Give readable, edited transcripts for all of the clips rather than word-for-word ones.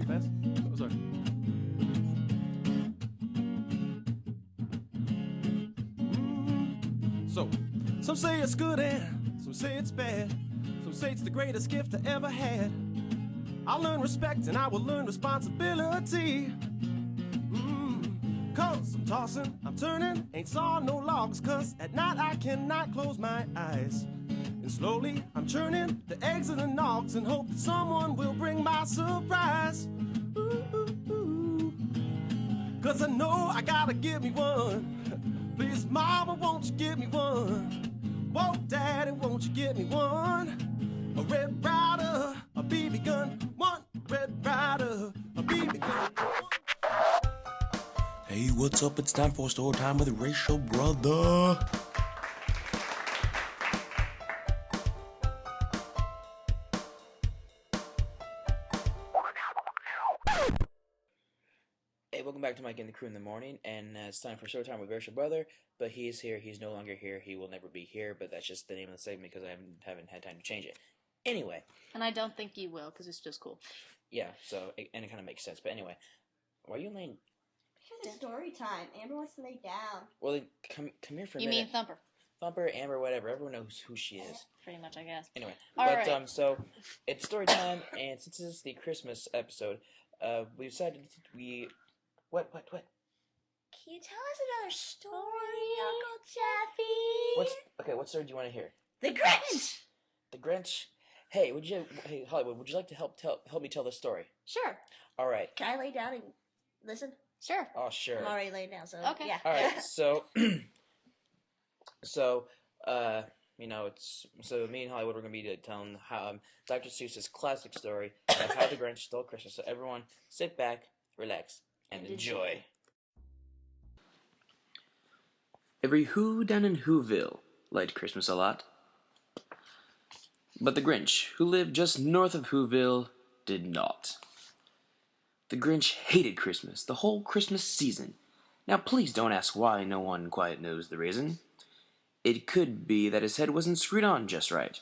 fast. Oh, sorry. So, some say it's good and some say it's bad. Some say it's the greatest gift I ever had. I'll learn respect and I will learn responsibility. Cause I'm tossing, I'm turning, ain't saw no logs. Cause at night I cannot close my eyes. And slowly I'm churning the eggs and the nogs and hope that someone will bring my surprise. Cause I know I gotta give me one. Please, mama, won't you give me one? Whoa, daddy, won't you give me one? A red rider, a BB gun. One red rider, a BB gun. Hey, what's up? It's time for story time with Racial Brother. Hey, welcome back to Mike and the Crew in the Morning, and it's time for Showtime with Racial Brother, but he is here, he's no longer here, he will never be here, but that's just the name of the segment because I haven't had time to change it. Anyway. And I don't think you will, because it's just cool. Yeah, and it kind of makes sense, but anyway, why are you laying... Because it's story time. Amber wants to lay down. Well, then, come here for a minute. You mean Thumper? Thumper, Amber, whatever, everyone knows who she is. Pretty much, I guess. Anyway, Alright. So, it's story time, and since this is the Christmas episode, we decided What? Can you tell us another story, Uncle Jeffy? What story do you want to hear? The Grinch! The Grinch? Hey, Hollywood, would you like to help me tell this story? Sure. All right. Can I lay down and listen? Sure. Oh, sure. I'm already laying down, so Okay. yeah. All right. So, me and Hollywood are gonna be telling how Dr. Seuss's classic story of how the Grinch stole Christmas. So everyone, sit back, relax, and enjoy. Every Who down in Whoville liked Christmas a lot. But the Grinch, who lived just north of Whoville, did not. The Grinch hated Christmas, the whole Christmas season. Now please don't ask why, no one quite knows the reason. It could be that his head wasn't screwed on just right.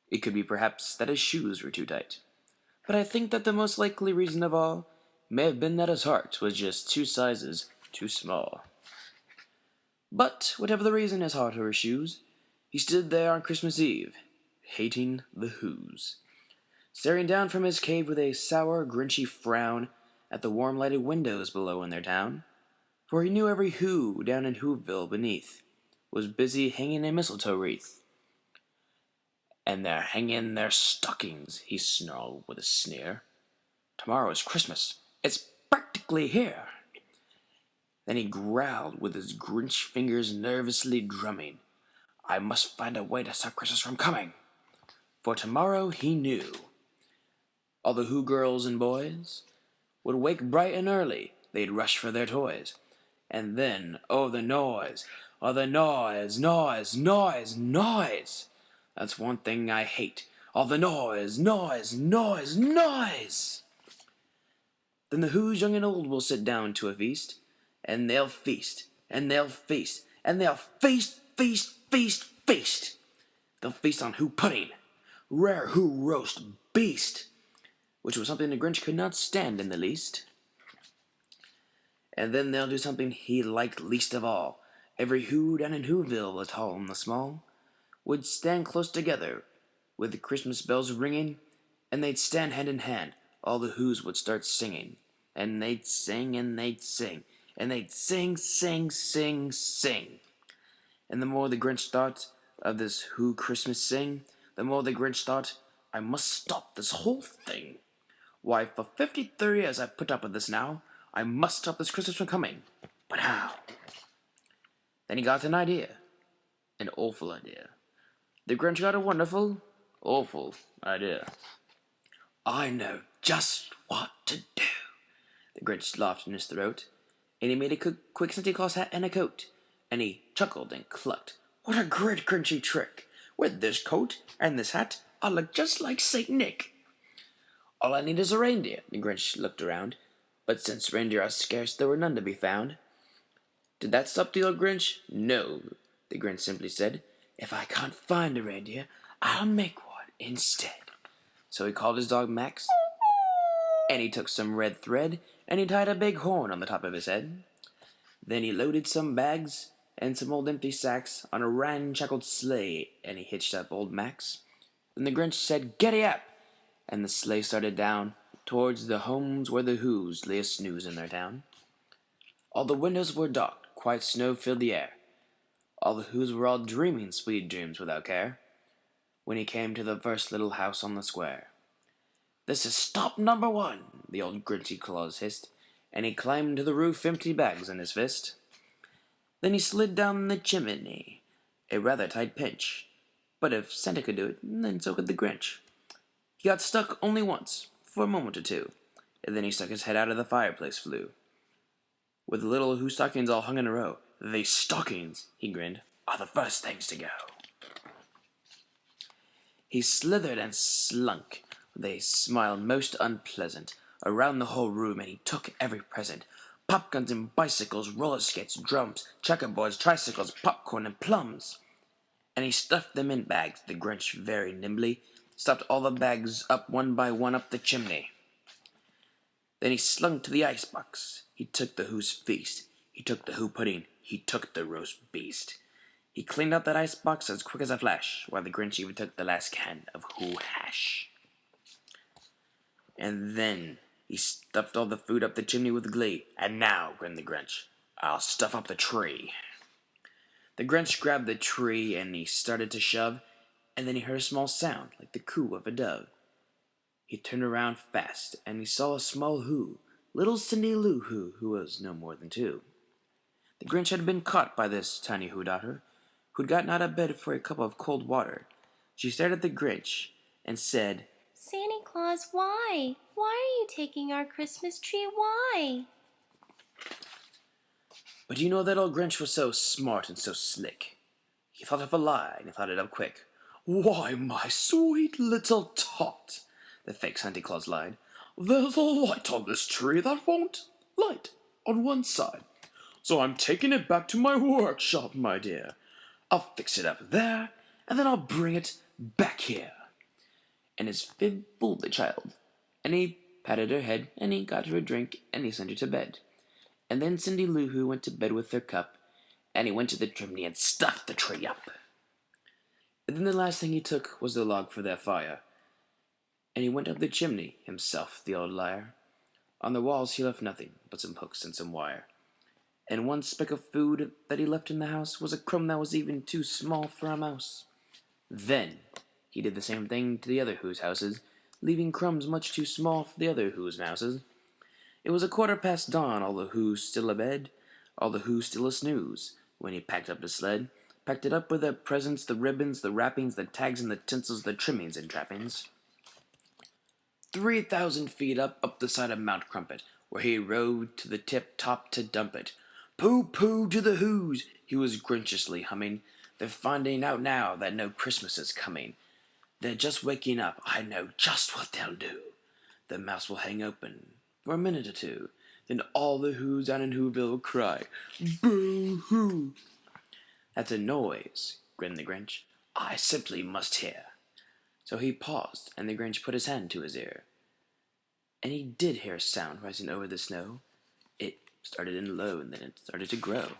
It could be perhaps that his shoes were too tight. But I think that the most likely reason of all may have been that his heart was just 2 sizes too small. But whatever the reason, his heart or his shoes, he stood there on Christmas Eve, hating the Whos, staring down from his cave with a sour, grinchy frown at the warm lighted windows below in their town, for he knew every Who down in Whoville beneath was busy hanging a mistletoe wreath. And they're hanging their stockings, he snarled with a sneer. Tomorrow is Christmas. It's practically here. Then he growled with his Grinch fingers nervously drumming. I must find a way to stop Christmas from coming. For tomorrow he knew. All the Who girls and boys would wake bright and early. They'd rush for their toys. And then, oh the noise, noise. That's one thing I hate. All the noise. Then the Who's young and old will sit down to a feast, and they'll feast, and they'll feast, and they'll feast. They'll feast on Who pudding, rare Who roast beast, which was something the Grinch could not stand in the least. And then they'll do something he liked least of all. Every Who down in Whoville, the tall and the small, would stand close together, with the Christmas bells ringing, and they'd stand hand in hand. All the Whos would start singing, and they'd sing, and they'd sing, and they'd sing. And the more the Grinch thought of this Who Christmas sing, the more the Grinch thought, I must stop this whole thing. Why, for 30 years I've put up with this now. I must stop this Christmas from coming. But how? Then he got an idea. An awful idea. The Grinch got a wonderful, awful idea. I know just what to do. The Grinch laughed in his throat, and he made a quick Santa Claus hat and a coat, and he chuckled and clucked. What a great Grinchy trick! With this coat and this hat, I'll look just like Saint Nick. All I need is a reindeer. The Grinch looked around, but since reindeer are scarce, there were none to be found. Did that stop the old Grinch? No, the Grinch simply said. If I can't find a reindeer, I'll make one instead. So he called his dog Max, And he took some red thread, and he tied a big horn on the top of his head. Then he loaded some bags and some old empty sacks on a ramshackle sleigh, and he hitched up old Max. Then the Grinch said, "Giddy up!" And the sleigh started down towards the homes where the Who's lay a snooze in their town. All the windows were dark, quiet snow filled the air. All the Who's were all dreaming sweet dreams without care. When he came to the first little house on the square. "This is stop number 1," the old Grinchy Claus hissed, and he climbed to the roof, empty bags in his fist. Then he slid down the chimney, a rather tight pinch. But if Santa could do it, then so could the Grinch. He got stuck only once, for a moment or two, and then he stuck his head out of the fireplace flue. With the little Who stockings all hung in a row. "These stockings," he grinned, "are the first things to go." He slithered and slunk, with a smile most unpleasant, around the whole room, and he took every present. Popguns and bicycles, roller skates, drums, checkerboards, tricycles, popcorn and plums. And he stuffed them in bags, the Grinch very nimbly, stuffed all the bags up one by one up the chimney. Then he slunk to the icebox. He took the Who's feast. He took the Who pudding. He took the roast beast. He cleaned out that icebox as quick as a flash, while the Grinch even took the last can of Who hash. And then he stuffed all the food up the chimney with glee. "And now," grinned the Grinch, "I'll stuff up the tree." The Grinch grabbed the tree and he started to shove, and then he heard a small sound like the coo of a dove. He turned around fast, and he saw a small Who, little Cindy Lou who was no more than 2. The Grinch had been caught by this tiny Who daughter, who'd gotten out of bed for a cup of cold water. She stared at the Grinch and said, "Santa Claus, why? Why are you taking our Christmas tree? Why?" But you know that old Grinch was so smart and so slick. He thought of a lie, and he thought it up quick. "Why, my sweet little tot," the fake Santa Claus lied, "there's a light on this tree that won't light on one side. So I'm taking it back to my workshop, my dear. I'll fix it up there, and then I'll bring it back here." And his fib fooled the child, and he patted her head, and he got her a drink, and he sent her to bed. And then Cindy Lou Who went to bed with her cup, and he went to the chimney and stuffed the tree up. And then the last thing he took was the log for their fire, and he went up the chimney himself, the old liar. On the walls he left nothing but some hooks and some wire. And one speck of food that he left in the house was a crumb that was even too small for a mouse. Then he did the same thing to the other Who's houses, leaving crumbs much too small for the other Who's mouses. It was 1/4 past dawn, all the Who's still abed, all the Who's still a snooze, when he packed up his sled, packed it up with the presents, the ribbons, the wrappings, the tags and the tinsels, the trimmings and trappings. 3,000 feet up the side of Mount Crumpet, where he rode to the tip-top to dump it. "Pooh-pooh to the Who's," he was grinchiously humming. "They're finding out now that no Christmas is coming. They're just waking up. I know just what they'll do. The mouth will hang open for a minute or two. Then all the Who's down in Whoville will cry, 'Boo-hoo!'" "That's a noise," grinned the Grinch, "I simply must hear." So he paused, and the Grinch put his hand to his ear. And he did hear a sound rising over the snow. It started in low, and then it started to grow.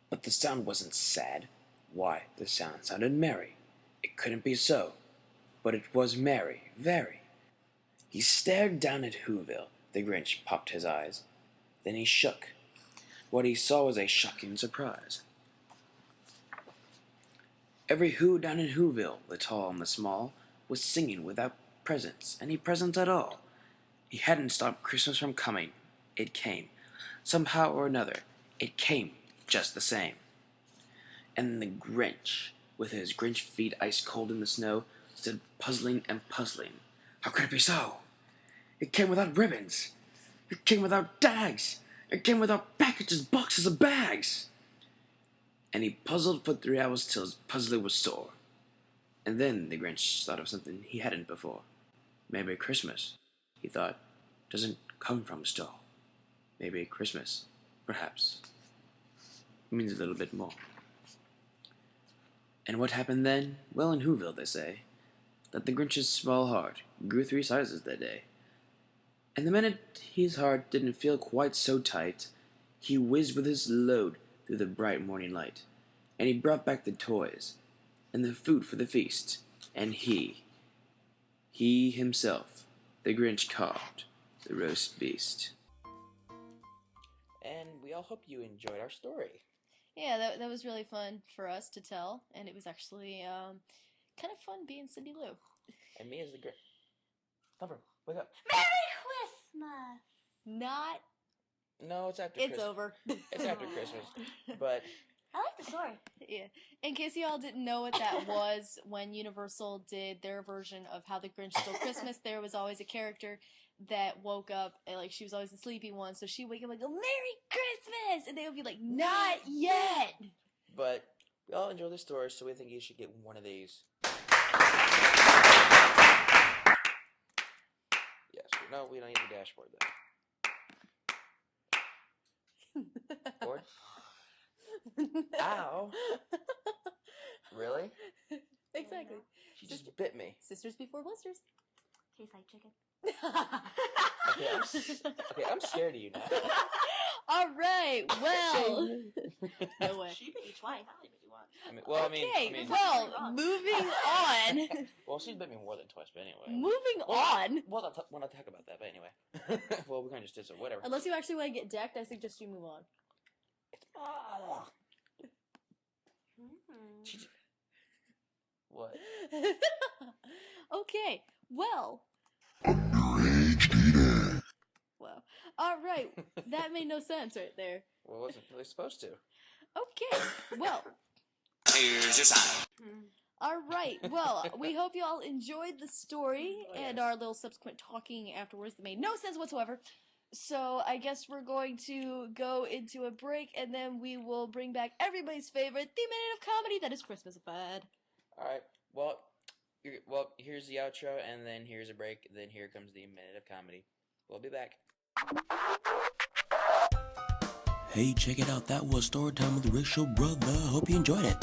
But the sound wasn't sad. Why, the sound sounded merry. It couldn't be so. But it was merry, very. He stared down at Whoville. The Grinch popped his eyes. Then he shook. What he saw was a shocking surprise. Every Who down in Whoville, the tall and the small, was singing without presents, any presents at all. He hadn't stopped Christmas from coming. It came. Somehow or another, it came just the same. And the Grinch, with his Grinch feet ice cold in the snow, stood puzzling and puzzling. How could it be so? It came without ribbons. It came without tags. It came without packages, boxes of bags. And he puzzled for 3 hours till his puzzler was sore. And then the Grinch thought of something he hadn't before. Maybe Christmas, he thought, doesn't come from a store. Maybe Christmas, perhaps, means a little bit more. And what happened then? Well, in Whoville, they say, that the Grinch's small heart grew 3 sizes that day. And the minute his heart didn't feel quite so tight, he whizzed with his load through the bright morning light, and he brought back the toys, and the food for the feast, and he himself, the Grinch, carved the roast beast. And we all hope you enjoyed our story. Yeah, that was really fun for us to tell, and it was actually kind of fun being Cindy Lou. And me as the Grinch. Thumper, wake up. Merry Christmas! Not. No, it's after It's Christmas. over. It's after Christmas. But I like the story. Yeah. In case y'all didn't know what that was, when Universal did their version of How the Grinch Stole Christmas, there was always a character that woke up, and like she was always the sleepy one, so she'd wake up and go, Merry Christmas! And they would be like, not yet! But we all enjoy the story, so we think you should get one of these. Yes. No, we don't need the dashboard though. Board? Ow. Really? Exactly. She just bit me. Sisters before blisters. Tastes like chicken. Okay, I'm scared of you now. Alright, well. No way. She bit you twice. I only bit you once. Okay, well, moving on. Well, she's bit me more than twice, but anyway. Moving on. Well, we'll not talk about that, but anyway. Well, we kind of just did, so whatever. Unless you actually want to get decked, I suggest you move on. What? Okay, well. Well, alright, that made no sense right there. Well, it wasn't really supposed to. Okay, well. Here's your sign. Alright, well, we hope you all enjoyed the story and yes. our little subsequent talking afterwards that made no sense whatsoever. So I guess we're going to go into a break, and then we will bring back everybody's favorite, the minute of comedy that is Christmas-ified. Alright, well, here's the outro, and then here's a break, then here comes the minute of comedy. We'll be back. Hey, check it out. That was Storytime with the Rich Show Brother. Hope you enjoyed it.